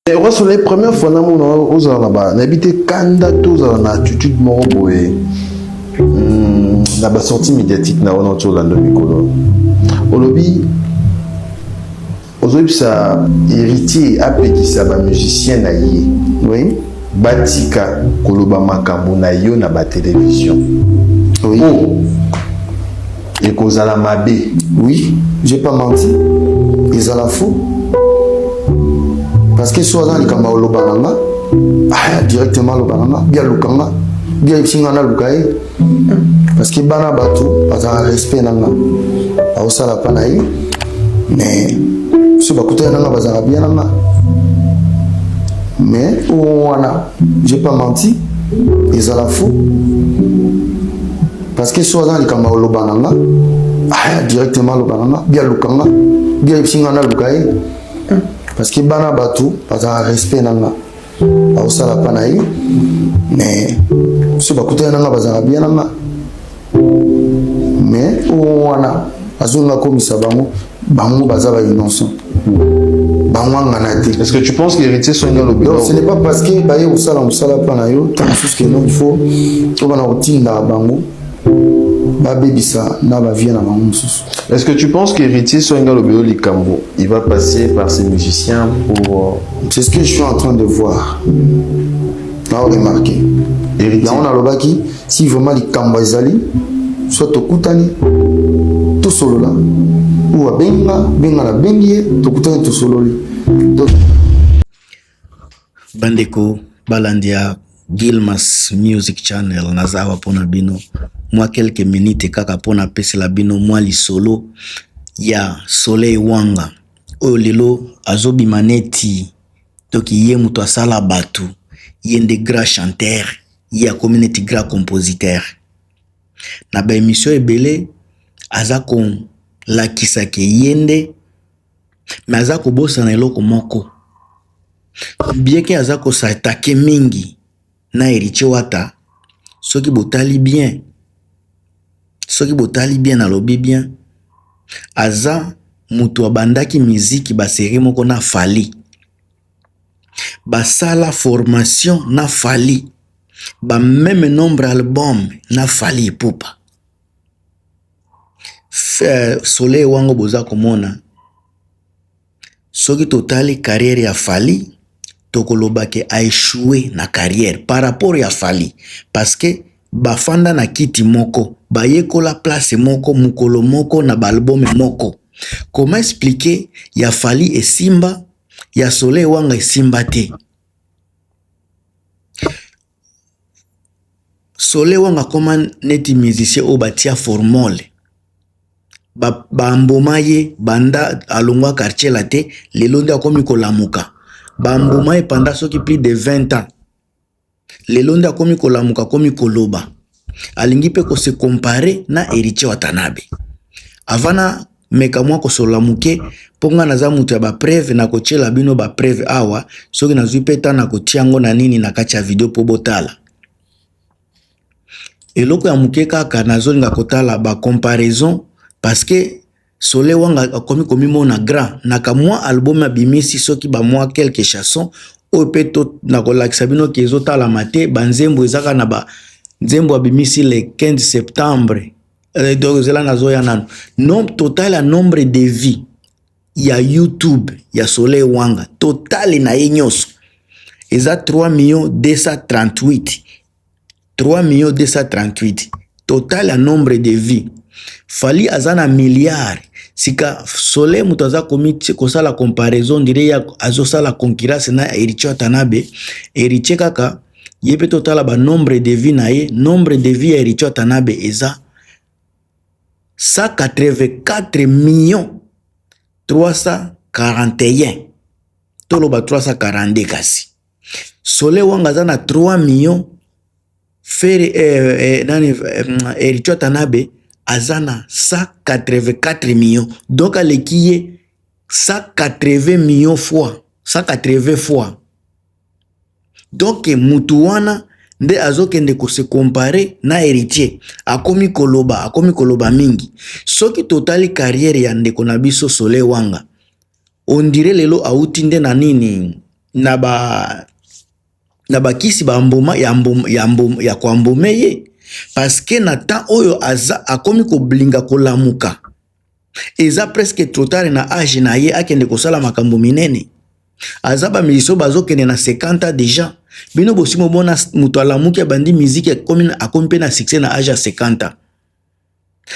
Et sur les premières fois, on a habité Kanda, tous en attitude moroboué. La sortie médiatique na on autour de Mikolo. Au lobby, aujourd'hui ça héritier appelé ça ba musicien na yé. Oui. Batika koloba makambo na yo na ba télévision. Oui. Oh. Et kozala mabe. Oui, j'ai pas menti. Ils ont la fou. Parce que soit dans les camarades lobananga, directement lobananga, bien lukanga, bien ipsingana lukaye. Parce que bana batu, pas un respect nanga. A osala panaï, mais si bakuta nanga bazara bien nanga. Mais ouana, j'ai pas menti. Ils ont la fou. Parce que soit dans les camarades lobananga, directement lobananga, bien lukanga, bien ipsingana lukaye. Parce que bana batu pas un respect nanga a osala panaï mais si bakuta nanga bazara bien nanga mais ouana azonga komisa bango bazaba innocent bango nganate. Est-ce que tu penses que l'héritier sont dans le bureau? Non, ce n'est pas parce que baye osala panayo tant que non il faut to bana otinda bango babebisa na ba vie na bango mususu. Est-ce que tu penses qu'héritier Soinga Lobéo Likambo, il va passer par ses musiciens pour... C'est ce que je suis en train de voir. Là, on remarque. Héritier. Là, on a le baki. Si vraiment Likambo Ezali, soit au Koutani, tout solo là. Ou à Benga la Bengie, tout Koutani, tout solo là. Bandeko, Balandia, Gilmas Music Channel, Nazawa Ponabino. Moi quelques minutes kaka pona pese la bino moi li solo ya Soleil Wanga oyo lelo azobi maneti toki ye muto asala batu yende grand chanteur ya community grand compositeur na ba émission ebele azako la kisake yende mais azako bosa na eloko moko bien que azako s'attaquer mingi na Héritier Wata soki botali bien soki botali bien na lobi bien aza mutu abandaki miziki ba série moko na Fali basala formation na Fali ba même nombre album na Fali Ipupa Soleil Wango boza komona soki totali carrière ya Fali tokoloba ke a échoué na carrière par rapport ya Fali parce que bafanda na kiti moko bayekola place moko mukolo moko na balbum moko. Comment expliquer ya Fali et Simba ya Soleil Wanga et Simba te? Soleil Wanga comme neti musicien o batia formole ba mbomaye banda alongwa quartier la te lelo nda komi kolamuka ba mbomaye pendant soki plus de 20 ans lelo nda komi kolamuka komi koloba alingi pe ko se comparer na Héritier Watanabe avana meka mwa ko solamuke ponga na za mutu ya ba preuve na ko chela bino ba preuve awa soki na zui peta na ko tiango na nini na kacha video po botala eloko ya muke kaka na zoni nga kotala ba comparaison parce que Soleil Wanga komi mona grand na ka mwa album ya bimisi soki ba mwa quelques chansons o peto na ko lakisa bino ki ezotala mate banzembo ezaka na ba nzembo abimisi le 15 septembre donc zela nazo ya nano nombre total a nombre de vie ya YouTube ya Soleil Wanga total na yenyoso eza 3,238 total a nombre de vie Fali azana milliard sika Soleil muto aza komiti kosala comparaison dire ya azosala concurrence na Héritier Watanabe Héritier kaka yepe total ba nombre de vie na ye nombre de vie ya Héritier Watanabe eza 184 millions 341 toloba 342 kasi Soleil Wanga azana 3 millions fere Héritier Watanabe azana 184 millions donc alekiye 180 millions fois 180 fois donc mutu wana nde azokende ko se comparer na Héritier akomi koloba mingi soki totali carrière ya ndeko na biso Soleil Wanga on dirait lelo auti nde na nini na ba kisi ba mboma ya kwa mbome ye parce que na temps oyo aza akomi ko blinga ko lamuka eza presque trop tard na âge na ye akende ko sala makambo minene aza ba miso bazokende na 50 ans déjà bino bosimo bona muto alamuki abandi musique akomi pe na succès na âge ya 50 ans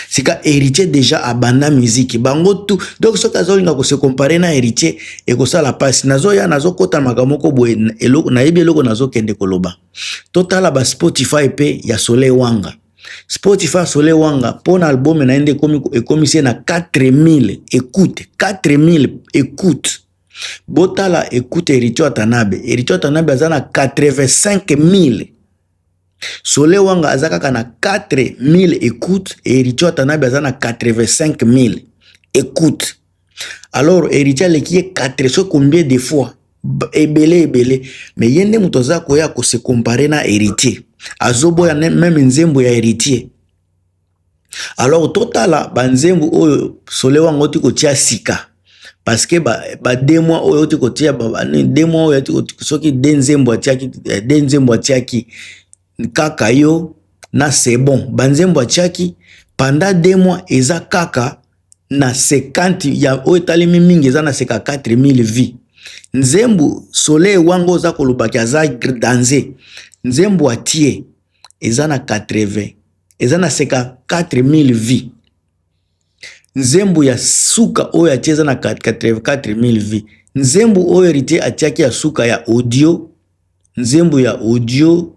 sika héritier déjà abanda musique bango tout donc soki azolinga ko se comparer na héritier et ko sala passe nazoya nazokota makambo ko boye eloko nayebi eloko nazokende koloba totala ba Spotify pe ya Soleil Wanga Spotify Soleil Wanga pour album na ende ekomi na 4000 écoute botala écoute héritier Watanabe azana 85000 Soleil Wanga azaka na 4000 écoutes et Héritier Watanabe azana 85000 écoutes. Alors Héritier qui est 400 combien de fois ebele mais yende mutoza koya ko se comparer na Héritier azobo ya même nzembo ya Héritier. Alors totala banzembo oyo Soleil Wanga oti ko tia sika parce que ba 2 mois oyo oti ko tia ba 2 mois oyo soki denzembo atiaki kaka yo na c'est bon banzembo atiaki pendant 2 mois eza kaka na 50 ya oetalemi mingi eza na 4000 vies nzembo Soleil Wanga oza kolobaki aza danser nzembo atie eza na 80 eza na 4000 vies nzembo ya suka oyo atie eza na 4000 vies nzembo oyo Héritier atiaki ya suka ya audio nzembo ya audio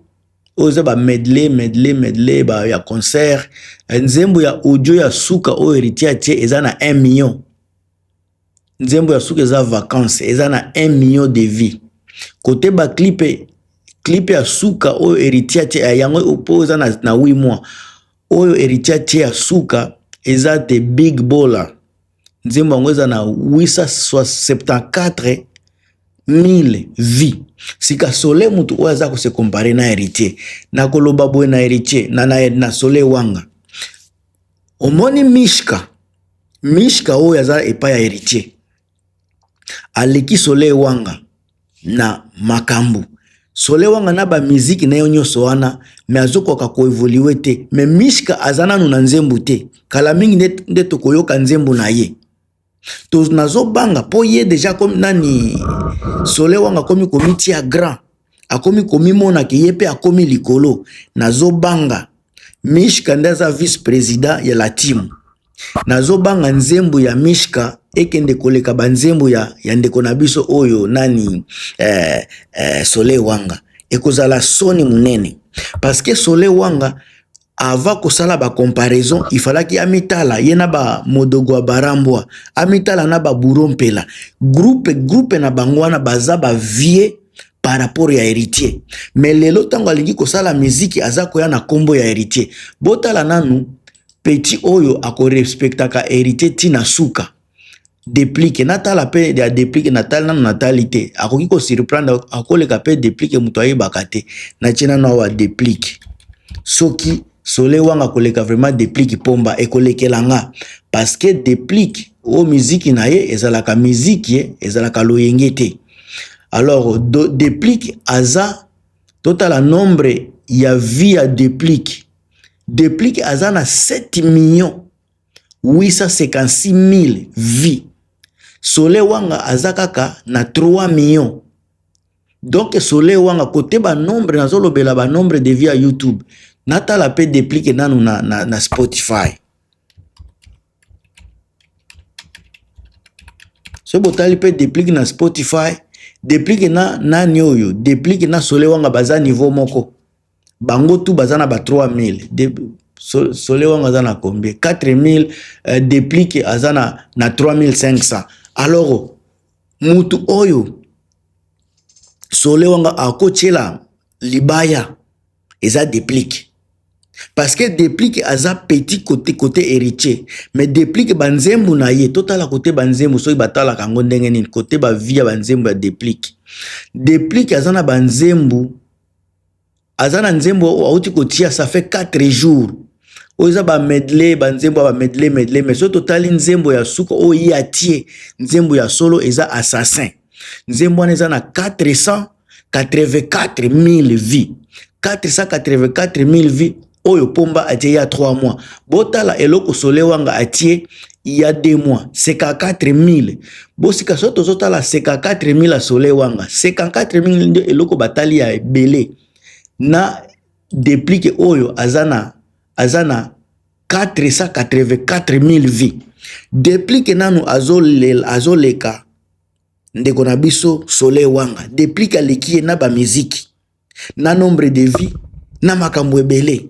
oza ba medley ba ya concert nzembo ya audio ya suka oyo Héritier atie eza na 1 million nzembo ya suka eza vacances eza na 1 million de vies côté ba clip ya suka oyo Héritier atie yango opoza na 8 mois oyo Héritier atie ya suka eza de big baller nzembo yango eza na 874 000 vies sika Soleil mutu oyo aza ko se comparer na Héritier na koloba boye na Héritier na Soleil Wanga omoni Mishka oyo aza epa ya Héritier aleki Soleil Wanga na makambu Soleil Wanga na ba musique na yo nyonso wana mais azokoka ko évoluer te mais Mishka azana nu na nzembo te kala mingi nde tokoyoka nzembo na ye to nazo banga po ye déjà comme nani Soleil Wanga komi komiti ya grand akomi komi mona ke yepe akomi likolo nazo banga Mishka ndaza vice président ya la team nazo banga nzembo ya Mishka ekende koleka banzembo ya ndeko na biso oyo nani Soleil Wanga ekozala soni munene parce que Soleil Wanga avant kosala ba comparaison il fallait ki amitala yena ba modogo barambwa amitala na ba burompela groupe na bangwana baza ba vie par rapport ya Héritier mais lelo tango alingi kosala musique azako ya na kombo ya Héritier botala nanu petit oyo ako respectaka Héritier tina suka déplique natala pe ya déplique natal nanu natalité akoki ko surprendre akoleka pe déplique muto ayebaka te na chena na wa déplique soki Soleil Wanga koleka vraiment déplique pomba ekolekelanga parce que déplique o musique na ye ezalaka musique ezalaka loyenge te alors déplique aza total nombre ya vie ya déplique aza na 7 856 000 vies Soleil Wanga aza kaka na 3 millions donc Soleil Wanga côté ba nombre nazolobela ba nombre de vies à YouTube natala pe déplique nanu na Spotify so botali pe déplique na Spotify déplique na nani oyo déplique na Soleil Wanga baza niveau moko bango tu baza na ba 3000 Soleil Wanga aza na combien 4000 déplique aza na 3500 alors mutu oyo Soleil Wanga akochela libaya eza déplique parce que déplique aza petit côté Héritier mais déplique banzembo na ye totala côté banzembo soki batala kango ndenge nini côté ba via banzembo ya déplique aza na banzembo aza na nzembo auti kotia ça fait 4 jours oza ba medley banzembo ba medley mais so totali nzembo ya suka o yatie nzembo ya solo eza assassin nzembo wana eza na 484 000 vies. 484 000 vies oyo pomba atie ya 3 mois. Botala eloko Soleil Wanga atie il y a 2 mois. 54 000. Bosika soto zotala 54 000 a Soleil Wanga. 54 000 ndio eloko batali ya ebele. Na déplique oyo azana 484 000 vies. Déplique nanu azoleka ndeko na biso Soleil Wanga. Déplique alekie na ba musique. Na nombre de vies. Na makambo ebele.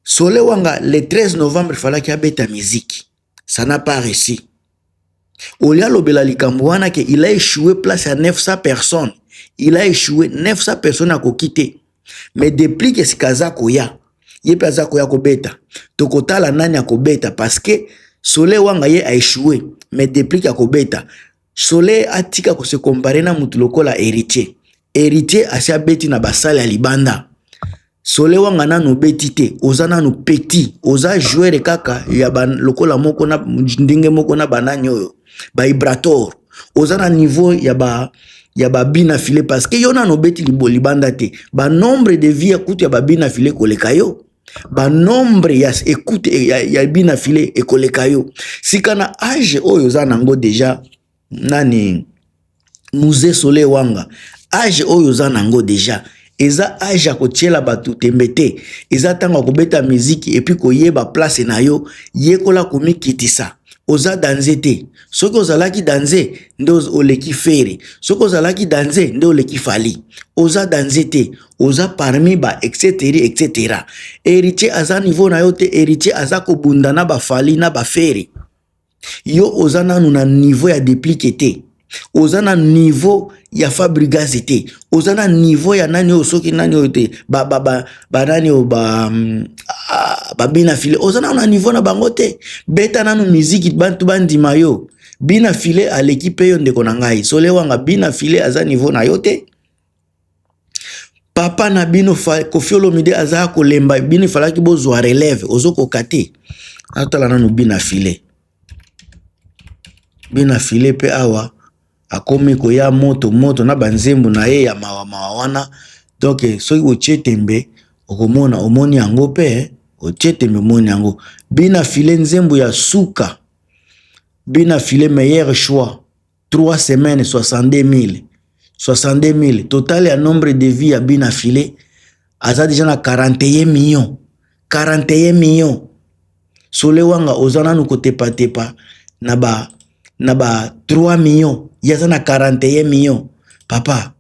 Soleil Wanga, le 13 novembre, il fallait qu'il y ait ta musique. Ça n'a pas réussi. Olia Lobela Likambouana, il a échoué place à 900 personnes. Il a échoué 900 personnes à quitter. Mais depuis que c'est Kazako ya, il y a Kazako ya kobeta. Tokota la nani ya kobeta parce que Soleil Wanga a échoué. Mais depuis qu'il y a kobeta, Soleil a tika ko se comparer na mutuloko la héritier. Héritier a se beti na basale ya libanda. Soleil Wanga nanu betite, oza nanu petit, oza jouer kaka ya ban lokola moko na ndenge moko na bananyo ba vibrator. Oza na niveau ya ba bina filé parce que yo nanu beti libanda te. Ba nombre de vie écoute ya ba bina filé koleka yo. Ba nombre ya écoute ya bina filé e koleka yo. Sikana âge oyo oza nango déjà nani musée Soleil Wanga. Âge oyo oza nango déjà eza âge ko tiela batu tembete eza tanga ko beta musique et puis ko yeba place na yo yekola komi kitisa oza danzete soko ozalaki danze ndo oleki fere soko ozalaki danze ndo oleki fali oza danzete oza parmi ba etc. Héritier aza niveau na yo te héritier aza ko bunda na ba fali na ba fere yo oza nanu na niveau ya dépliqué te oza na niveau ya Fabregas te oza na niveau ya nani o soki nani o te ba nani o ba bina filé oza na niveau na bango te beta nanu musique bantu bandima yo bina filé à l'équipe yo ndeko na ngai Soleil Wanga bina filé aza niveau na yo te papa na bino Koffi Olomide aza ko lemba bino falaki bozwa relève ozoko kate atala nanu bina filé pe awa akomi ko ya moto na banzembo na ye ya mawa wana donc soki otie tembe okomona omoni yango pe otie tembe omoni yango bina filé nzembo ya suka bina filé meilleur choix 3 semaines 62 000 total ya nombre de vie ya bina filé aza déjà na 41 millions Soleil Wanga ozana nu kotepa tepa na ba 3 millions yaza na 41 millions papa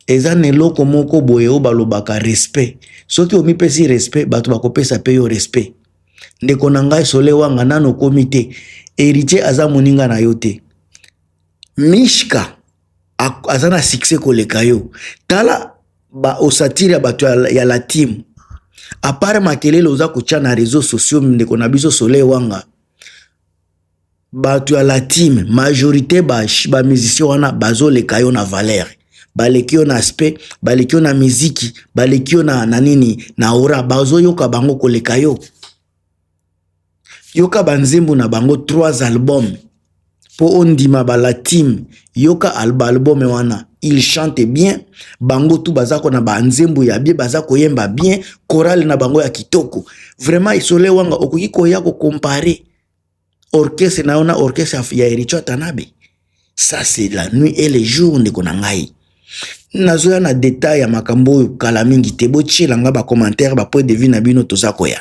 eza neloko moko boye o balobaka respect soki omipesi respect bato bakopesa pe yo respect ndeko na ngai Soleil Wanga nano komite héritier aza moninga na yo te Mishka aza na succès koleka yo tala ba osatire ya bato ya la team à part makelele oza kotia na réseaux sociaux ndeko na biso Soleil Wanga batu ya la team majorité ba musicien wana bazoleka yo na valeur baleki yo na aspect baleki yo na musique baleki yo na nini na aura bazoyoka bango koleka yo yoka banzembo na bango 3 albums po ondima ba la team yoka album wana il chante bien bango tu bazako na banzembo ya bien bazako yemba bien chorale na bango ya kitoko vraiment Soleil Wanga okoki koya ko comparer orchestre na ona orchestre ya Ericho Tanabe ça c'est la nuit et les jours ndeko na ngai nazoya na détail ya makambo kala mingi te botiela nga ba commentaire ba point de vue na bino tozako ya